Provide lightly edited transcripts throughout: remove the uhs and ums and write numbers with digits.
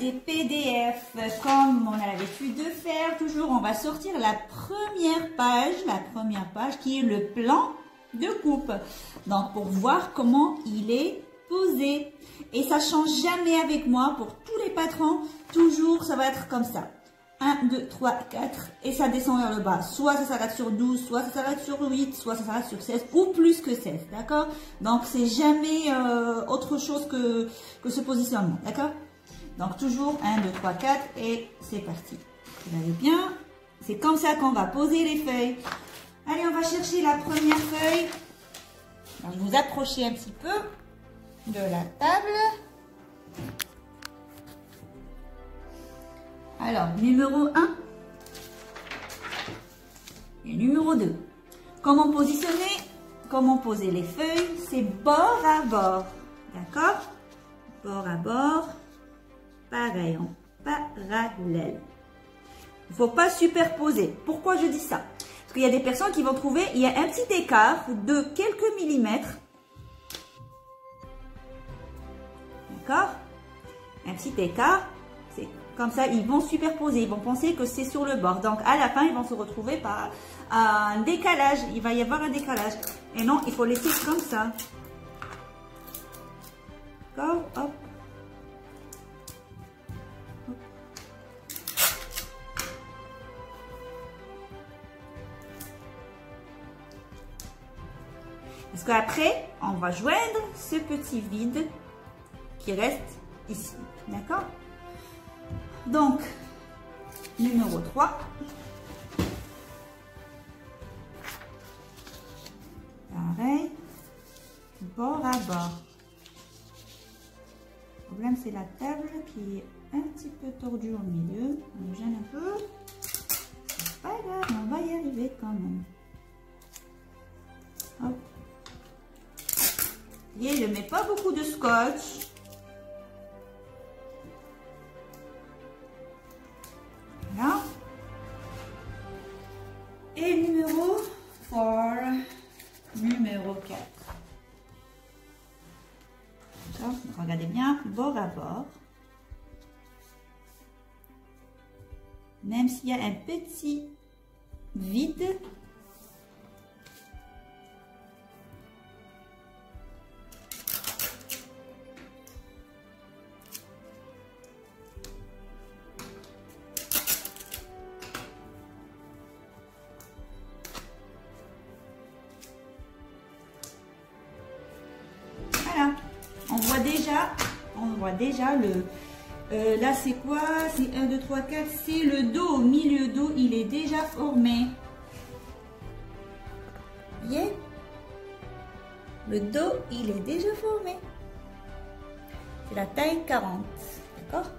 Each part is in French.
des PDF, comme on a l'habitude de faire, toujours on va sortir la première page qui est le plan de coupe. Donc pour voir comment il est posé. Et ça change jamais avec moi pour tous les patrons, toujours ça va être comme ça. 1, 2, 3, 4 et ça descend vers le bas. Soit ça s'arrête sur 12, soit ça s'arrête sur 8, soit ça s'arrête sur 16 ou plus que 16, d'accord? Donc c'est jamais autre chose que ce positionnement, d'accord? Donc toujours 1, 2, 3, 4 et c'est parti. Vous allez bien? C'est comme ça qu'on va poser les feuilles. Allez, on va chercher la première feuille. Donc, vous approchez un petit peu de la table. Alors, numéro 1 et numéro 2. Comment positionner? Comment poser les feuilles? C'est bord à bord. D'accord? Bord à bord. Pareil, en parallèle. Il ne faut pas superposer. Pourquoi je dis ça? Parce qu'il y a des personnes qui vont trouver, il y a un petit écart de quelques millimètres. D'accord? Un petit écart. C'est comme ça, ils vont superposer. Ils vont penser que c'est sur le bord. Donc, à la fin, ils vont se retrouver par un décalage. Il va y avoir un décalage. Et non, il faut laisser comme ça. D'accord? Hop. Parce qu'après, on va joindre ce petit vide qui reste ici. D'accord? Donc, numéro 3. Pareil. Bord à bord. Le problème, c'est la table qui est un petit peu tordue au milieu. On me gêne un peu. C'est pas grave, on va y arriver quand même. Hop. Et je ne mets pas beaucoup de scotch. Voilà. Et numéro 4, numéro 4. Donc, regardez bien, bord à bord. Même s'il y a un petit vide. On voit déjà le... là, c'est quoi? C'est 1, 2, 3, 4. C'est le dos. Milieu dos, il est déjà formé. Vous voyez? Le dos, il est déjà formé. C'est la taille 40. D'accord?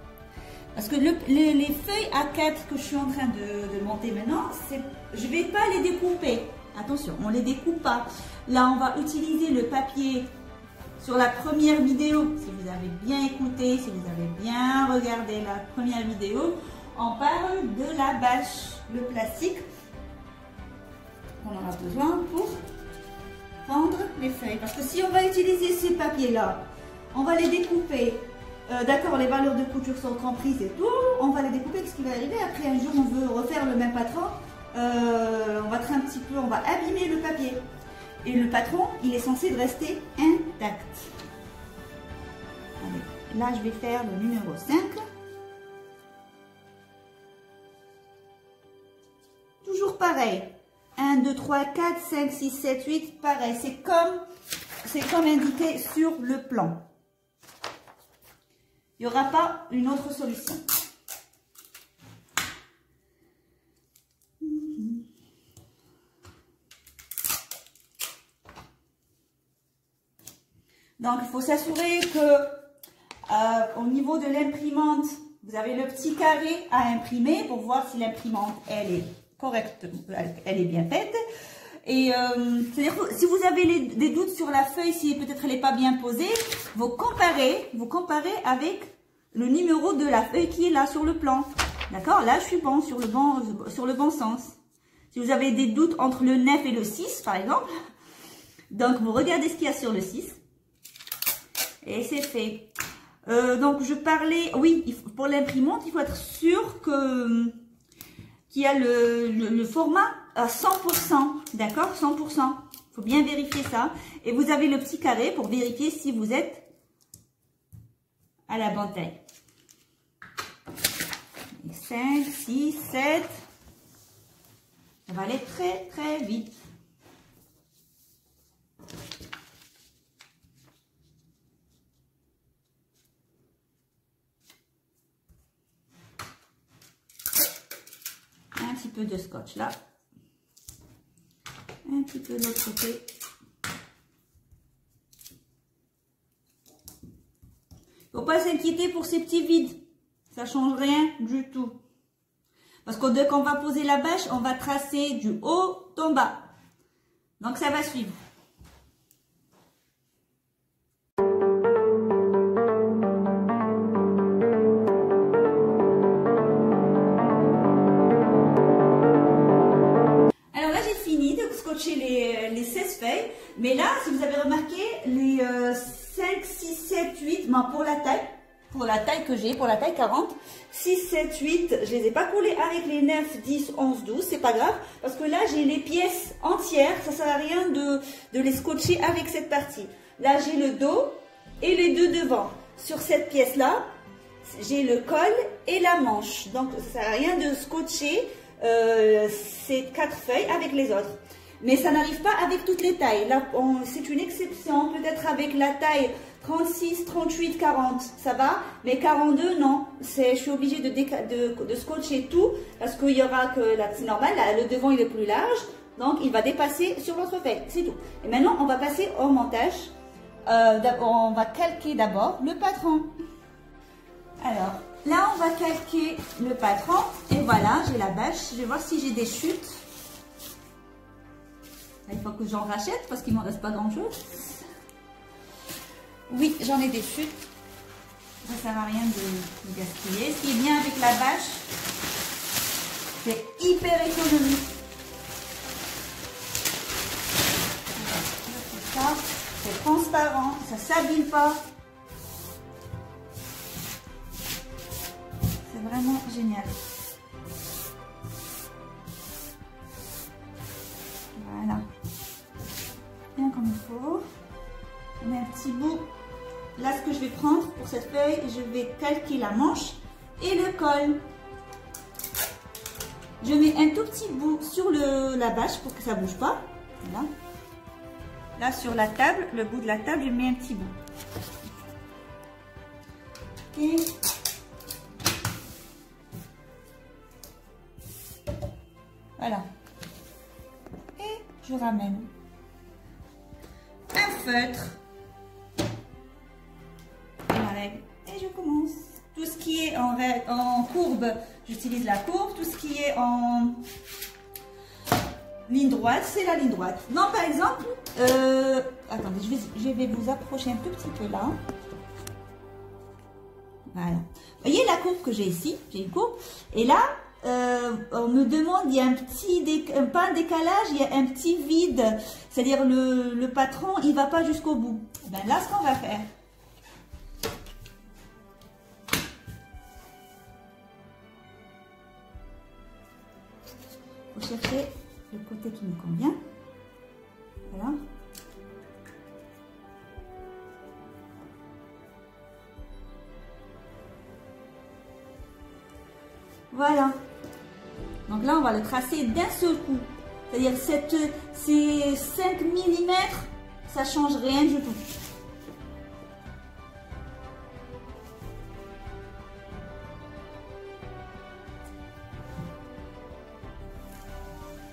Parce que les feuilles A4 que je suis en train de monter maintenant, je ne vais pas les découper. Attention, on ne les découpe pas. Là, on va utiliser le papier... Sur la première vidéo, si vous avez bien écouté, si vous avez bien regardé la première vidéo, on parle de la bâche, le plastique qu'on aura besoin pour prendre les feuilles. Parce que si on va utiliser ces papiers-là, on va les découper. D'accord, les valeurs de couture sont comprises et tout, on va les découper. Qu'est-ce qui va arriver? Après, un jour, on veut refaire le même patron, on va un petit peu, on va abîmer le papier. Et le patron, il est censé rester intact. Allez, là, je vais faire le numéro 5. Toujours pareil. 1, 2, 3, 4, 5, 6, 7, 8. Pareil, c'est comme indiqué sur le plan. Il n'y aura pas une autre solution. Donc, il faut s'assurer que au niveau de l'imprimante, vous avez le petit carré à imprimer pour voir si l'imprimante, elle est correcte, elle est bien faite. Et c'est-à-dire si vous avez des doutes sur la feuille, si peut-être elle n'est pas bien posée, vous comparez avec le numéro de la feuille qui est là sur le plan. D'accord? Là, je suis bon sur le bon sens. Si vous avez des doutes entre le 9 et le 6, par exemple, donc vous regardez ce qu'il y a sur le 6. Et c'est fait. Donc je parlais, oui, pour l'imprimante, il faut être sûr que qu'il y a le format à 100%, d'accord, 100%. Il faut bien vérifier ça. Et vous avez le petit carré pour vérifier si vous êtes à la bonne taille. 5, 6, 7. Ça va aller très très vite. Un petit peu de scotch là. Un petit peu de l'autre côté. Faut pas s'inquiéter pour ces petits vides. Ça change rien du tout. Parce que dès qu'on va poser la bâche, on va tracer du haut en bas. Donc ça va suivre. Alors là, j'ai fini de scotcher les 16 feuilles. Mais là, si vous avez remarqué, les 5, 6, 7, 8, ben pour la taille que j'ai, pour la taille 40, 6, 7, 8, je les ai pas collés avec les 9, 10, 11, 12, c'est pas grave, parce que là j'ai les pièces entières, ça sert à rien de les scotcher avec cette partie. Là j'ai le dos et les deux devant. Sur cette pièce là, j'ai le col et la manche, donc ça sert à rien de scotcher ces 4 feuilles avec les autres. Mais ça n'arrive pas avec toutes les tailles. Là, c'est une exception, peut-être avec la taille 36, 38, 40, ça va. Mais 42, non. Je suis obligée de scotcher tout parce qu'il y aura que, c'est normal, là, le devant il est plus large. Donc, il va dépasser sur l'autre feuille, c'est tout. Et maintenant, on va passer au montage. On va calquer d'abord le patron. Alors, là, on va calquer le patron. Et voilà, j'ai la bâche. Je vais voir si j'ai des chutes. Il faut que j'en rachète parce qu'il ne m'en reste pas grand chose. Oui, j'en ai des chutes. Ça ne sert à rien de gaspiller. Ce qui est bien avec la bâche, c'est hyper économique. Ça, c'est transparent, ça ne s'abîme pas. C'est vraiment génial. Voilà. Bien comme il faut. On met un petit bout. Là, ce que je vais prendre pour cette feuille, je vais calquer la manche et le col. Je mets un tout petit bout sur la bâche pour que ça ne bouge pas. Voilà. Là, sur la table, le bout de la table, je mets un petit bout. Et voilà. Et je ramène un feutre. Et je commence. Tout ce qui est en courbe, j'utilise la courbe. Tout ce qui est en ligne droite, c'est la ligne droite. Non, par exemple, attendez, je vais vous approcher un tout petit peu là. Voilà. Vous voyez la courbe que j'ai ici? J'ai une courbe. Et là, on me demande, il y a pas un décalage, il y a un petit vide. C'est-à-dire le patron, il ne va pas jusqu'au bout. Ben là, ce qu'on va faire. Il faut chercher le côté qui me convient. Voilà. Voilà. Donc là, on va le tracer d'un seul coup. C'est-à-dire ces 5 mm, ça ne change rien du tout.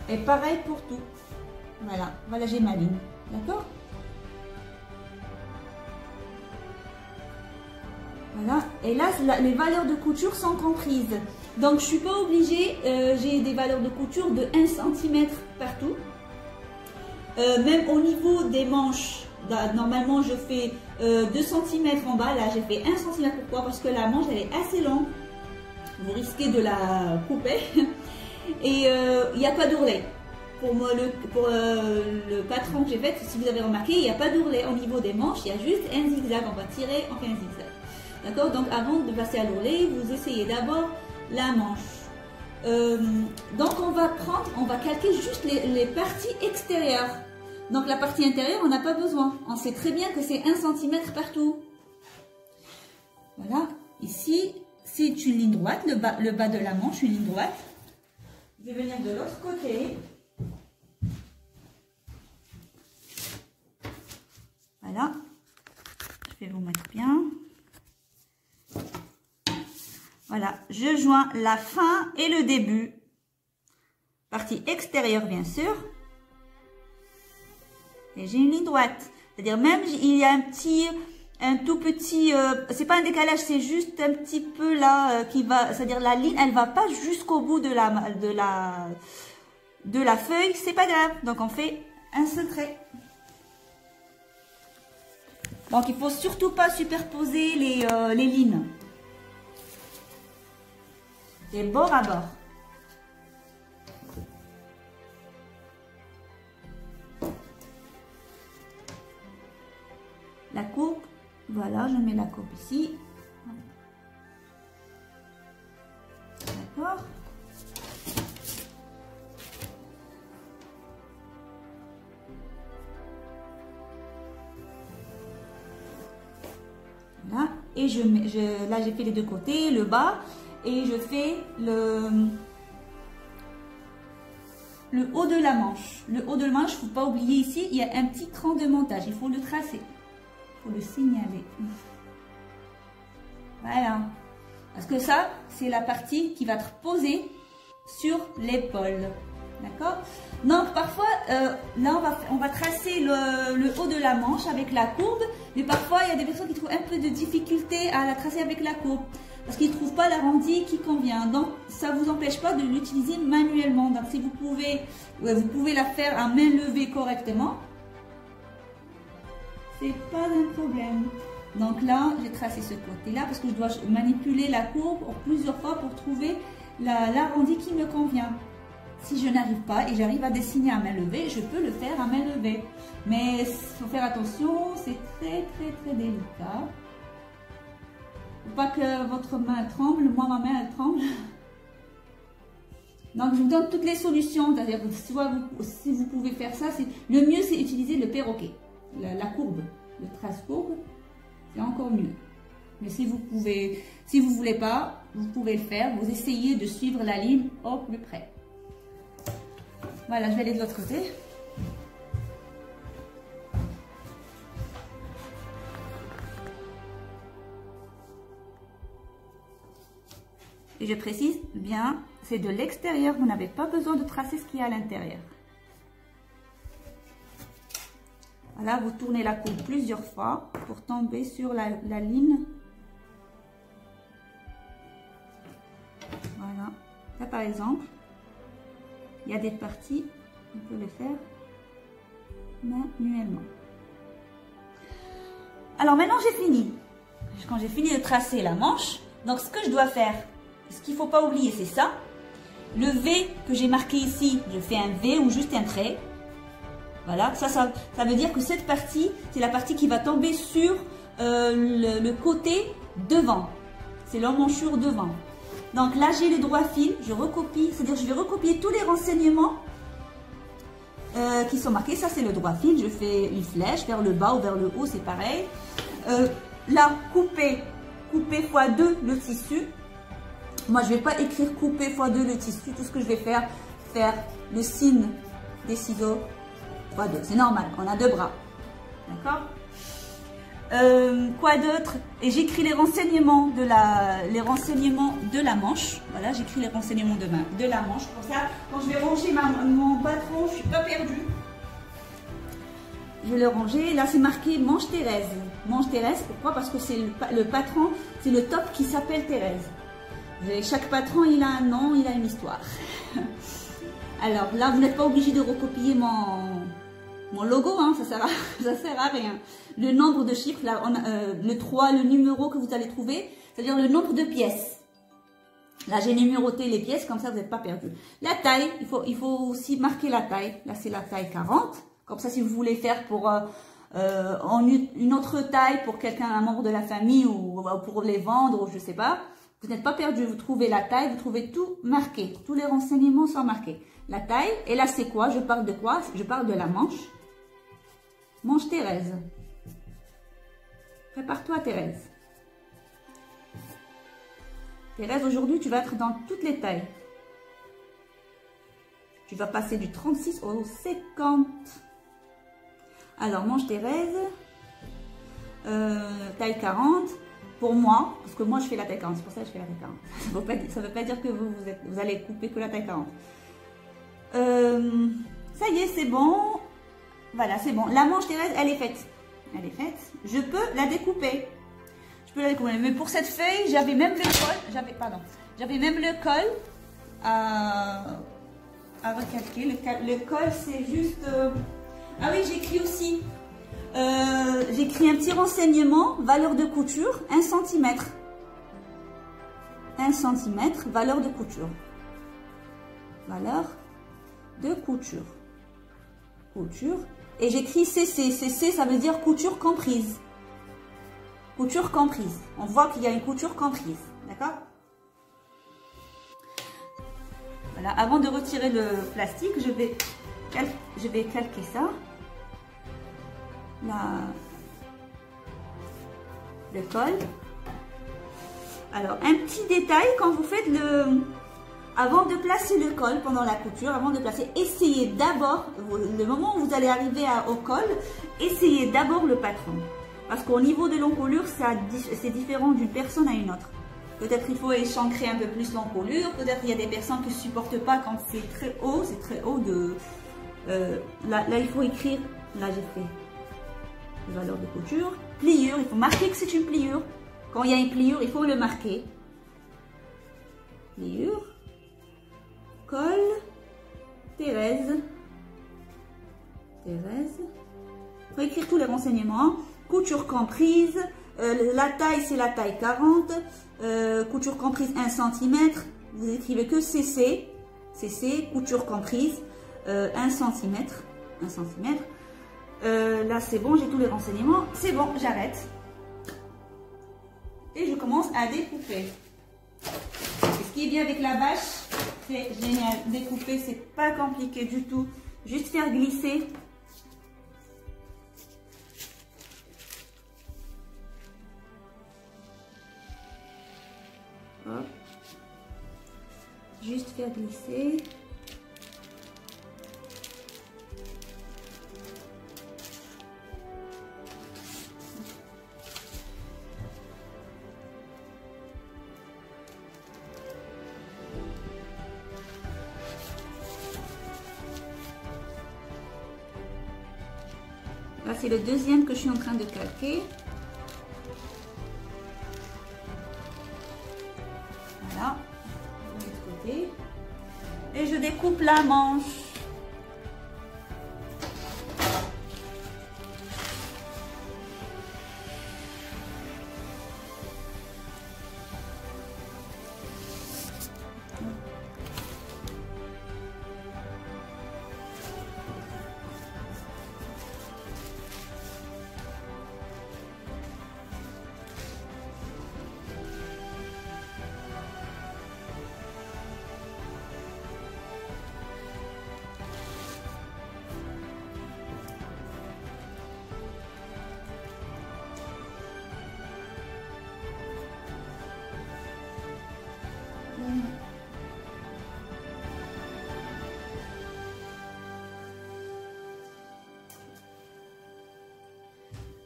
Et pareil pour tout. Voilà, voilà, j'ai ma ligne. D'accord? Voilà. Et là, les valeurs de couture sont comprises. Donc, je ne suis pas obligée, j'ai des valeurs de couture de 1 cm partout. Même au niveau des manches, normalement, je fais 2 cm en bas. Là, j'ai fait 1 cm. Pourquoi? Parce que la manche, elle est assez longue. Vous risquez de la couper. Et il n'y a pas d'ourlet. Pour le patron que j'ai fait, si vous avez remarqué, il n'y a pas d'ourlet au niveau des manches. Il y a juste un zigzag. On va tirer, on fait un zigzag. D'accord? Donc avant de passer à l'ourlet, vous essayez d'abord la manche. Donc on va calquer juste les parties extérieures. Donc la partie intérieure, on n'a pas besoin. On sait très bien que c'est 1 cm partout. Voilà. Ici, c'est une ligne droite, le bas de la manche, une ligne droite. Je vais venir de l'autre côté. Voilà. Je vais vous mettre bien. Voilà, je joins la fin et le début. Partie extérieure, bien sûr. Et j'ai une ligne droite. C'est-à-dire même, il y a un tout petit... c'est pas un décalage, c'est juste un petit peu là qui va... C'est-à-dire la ligne, elle va pas jusqu'au bout de la feuille. C'est pas grave. Donc on fait un seul trait. Donc il faut surtout pas superposer les lignes. Et bord à bord. La courbe, voilà, je mets la courbe ici. D'accord. Voilà. Et là j'ai fait les deux côtés, le bas. Et je fais le haut de la manche. Le haut de la manche, il ne faut pas oublier ici, il y a un petit cran de montage. Il faut le tracer. Il faut le signaler. Voilà. Parce que ça, c'est la partie qui va être posée sur l'épaule. D'accord? Donc parfois, là on va tracer le haut de la manche avec la courbe. Mais parfois, il y a des personnes qui trouvent un peu de difficulté à la tracer avec la courbe. Parce qu'ils ne trouvent pas l'arrondi qui convient. Donc, ça ne vous empêche pas de l'utiliser manuellement. Donc, si vous pouvez la faire à main levée correctement, c'est pas un problème. Donc là, j'ai tracé ce côté-là parce que je dois manipuler la courbe plusieurs fois pour trouver l'arrondi qui me convient. Si je n'arrive pas et j'arrive à dessiner à main levée, je peux le faire à main levée. Mais il faut faire attention, c'est très délicat. Faut pas que votre main tremble, moi ma main elle tremble. Donc je vous donne toutes les solutions, c'est-à-dire si vous pouvez faire ça, le mieux c'est utiliser le perroquet, la courbe, le trace courbe, c'est encore mieux. Mais si vous voulez pas, vous pouvez le faire, vous essayez de suivre la ligne au plus près. Voilà, je vais aller de l'autre côté. Et je précise bien, c'est de l'extérieur, vous n'avez pas besoin de tracer ce qu'il y a à l'intérieur. Voilà, vous tournez la courbe plusieurs fois pour tomber sur la ligne. Voilà. Là, par exemple, il y a des parties, on peut les faire manuellement. Alors maintenant, j'ai fini. Quand j'ai fini de tracer la manche, donc ce que je dois faire, ce qu'il ne faut pas oublier, c'est ça. Le V que j'ai marqué ici, je fais un V ou juste un trait. Voilà, ça veut dire que cette partie, c'est la partie qui va tomber sur le côté devant. C'est l'emmanchure devant. Donc là, j'ai le droit fil, je recopie, c'est-à-dire je vais recopier tous les renseignements qui sont marqués. Ça, c'est le droit fil. Je fais une flèche vers le bas ou vers le haut, c'est pareil. Là, couper x2 le tissu. Moi, je ne vais pas écrire couper x2 le tissu. Tout ce que je vais faire le signe des ciseaux x2. C'est normal, on a deux bras. D'accord? Quoi d'autre? Et j'écris les renseignements de la manche. Voilà, j'écris les renseignements de la manche. Pour ça, quand je vais ranger mon patron, je ne suis pas perdue. Je vais le ranger. Là, c'est marqué manche Thérèse. Manche Thérèse, pourquoi? Parce que c'est le patron, c'est le top qui s'appelle Thérèse. Et chaque patron, il a un nom, il a une histoire. Alors là, vous n'êtes pas obligé de recopier mon logo, hein, ça sert à rien. Le nombre de chiffres, là, le 3, le numéro que vous allez trouver, c'est-à-dire le nombre de pièces. Là, j'ai numéroté les pièces, comme ça, vous n'êtes pas perdu. La taille, il faut aussi marquer la taille. Là, c'est la taille 40. Comme ça, si vous voulez faire pour en une autre taille pour quelqu'un, un membre de la famille ou pour les vendre ou je sais pas. Vous n'êtes pas perdu, vous trouvez la taille, vous trouvez tout marqué. Tous les renseignements sont marqués. La taille, et là c'est quoi? Je parle de quoi? Je parle de la manche. Manche Thérèse. Prépare-toi Thérèse. Thérèse, aujourd'hui tu vas être dans toutes les tailles. Tu vas passer du 36 au 50. Alors manche Thérèse, taille 40. Pour moi, parce que moi je fais la taille 40, c'est pour ça que je fais la taille 40. Ça ne veut pas dire que vous allez couper que la taille 40. Ça y est, c'est bon. Voilà, c'est bon. La manche Thérèse, elle est faite. Elle est faite. Je peux la découper. Je peux la découper. Mais pour cette feuille, j'avais même le col. J'avais même le col à recalquer. Le col, c'est juste... Ah oui, j'écris aussi. J'écris un petit renseignement, valeur de couture, 1 cm. 1 cm, valeur de couture. Valeur de couture. Couture. Et j'écris CC. CC, ça veut dire couture comprise. Couture comprise. On voit qu'il y a une couture comprise. D'accord? Voilà. Avant de retirer le plastique, je vais calquer ça. Le col. Alors, un petit détail, quand vous faites avant de placer le col pendant la couture, avant de placer, essayez d'abord, le moment où vous allez arriver au col, essayez d'abord le patron. Parce qu'au niveau de l'encolure, c'est différent d'une personne à une autre. Peut-être il faut échancrer un peu plus l'encolure, peut-être il y a des personnes qui ne supportent pas quand c'est très haut là, il faut écrire, là j'ai fait valeur de couture, pliure, il faut marquer que c'est une pliure. Quand il y a une pliure, il faut le marquer. Pliure, col, Thérèse. Il faut écrire tous les renseignements. Couture comprise, la taille c'est la taille 40, couture comprise 1 cm, vous écrivez que CC, couture comprise 1 cm, 1 cm. Là c'est bon, j'ai tous les renseignements, c'est bon, j'arrête. Et je commence à découper. Et ce qui est bien avec la bâche, c'est génial. Découper, c'est pas compliqué du tout. Juste faire glisser. Hop. Juste faire glisser. Là, c'est le deuxième que je suis en train de calquer. Voilà, de l'autre côté. Et je découpe la manche.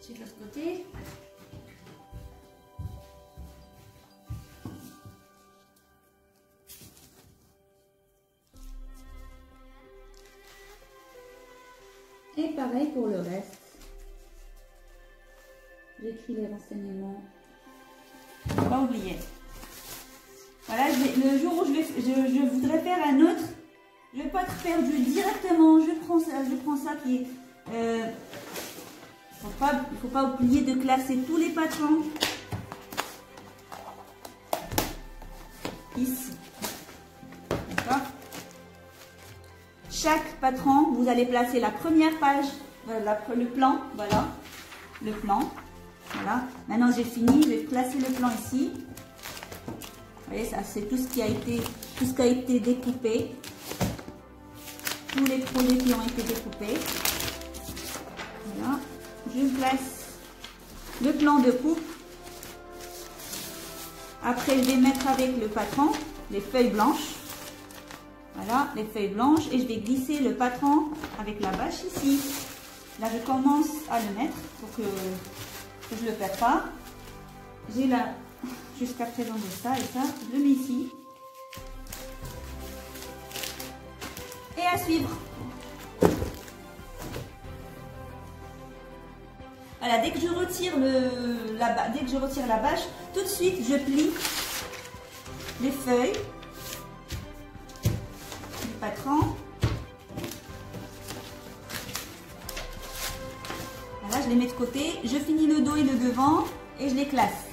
De l'autre côté. Et pareil pour le reste. J'écris les renseignements. Pas oublier. Voilà, le jour où je voudrais faire un autre, je ne vais pas être perdu directement. Je prends ça qui est... il ne faut pas oublier de classer tous les patrons ici. D'accord? Chaque patron, vous allez placer la première page, le plan, voilà. le plan. Voilà. Maintenant j'ai fini, je vais placer le plan ici. Vous voyez, ça c'est tout ce qui a été découpé. Tous les projets qui ont été découpés. Voilà. Je place le plan de coupe. Après, je vais mettre avec le patron les feuilles blanches. Voilà, les feuilles blanches. Et je vais glisser le patron avec la bâche ici. Là, je commence à le mettre pour que je ne le perde pas. J'ai là, jusqu'à présent, de ça et ça. Je le mets ici. Et à suivre. Voilà, dès que je retire la bâche, tout de suite je plie les feuilles du patron. Voilà, je les mets de côté, je finis le dos et le devant et je les classe.